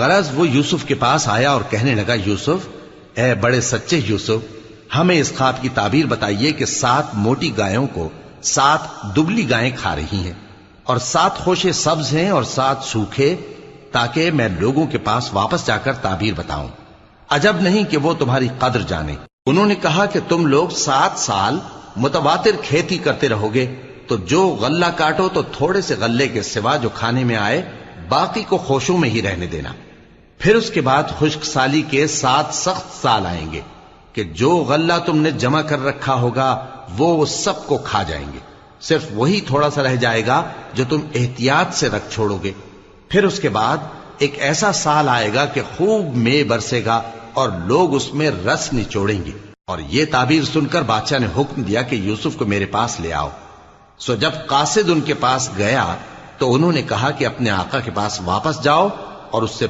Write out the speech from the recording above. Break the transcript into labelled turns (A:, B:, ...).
A: غرض وہ یوسف کے پاس آیا اور کہنے لگا، یوسف، اے بڑے سچے یوسف، ہمیں اس خواب کی تعبیر بتائیے کہ 7 موٹی گایوں کو 7 دبلی گائیں کھا رہی ہیں، اور 7 خوشے سبز ہیں اور 7 سوکھے، تاکہ میں لوگوں کے پاس واپس جا کر تعبیر بتاؤں۔ عجب نہیں کہ وہ تمہاری قدر جانے۔ انہوں نے کہا کہ تم لوگ 7 سال متواتر کھیتی کرتے رہو گے، تو جو غلہ کاٹو تو تھوڑے سے غلے کے سوا جو کھانے میں آئے باقی کو خوشوں میں ہی رہنے دینا۔ پھر اس کے بعد خشک سالی کے 7 سخت سال آئیں گے کہ جو غلہ تم نے جمع کر رکھا ہوگا وہ سب کو کھا جائیں گے، صرف وہی تھوڑا سا رہ جائے گا جو تم احتیاط سے رکھ چھوڑو گے۔ پھر اس کے بعد ایک ایسا سال آئے گا کہ خوب مے برسے گا اور لوگ اس میں رس نچوڑیں گے۔ اور یہ تعبیر سن کر بادشاہ نے حکم دیا کہ یوسف کو میرے پاس لے آؤ۔ سو جب قاصد ان کے پاس گیا تو انہوں نے کہا کہ اپنے آقا کے پاس واپس جاؤ اور اس سے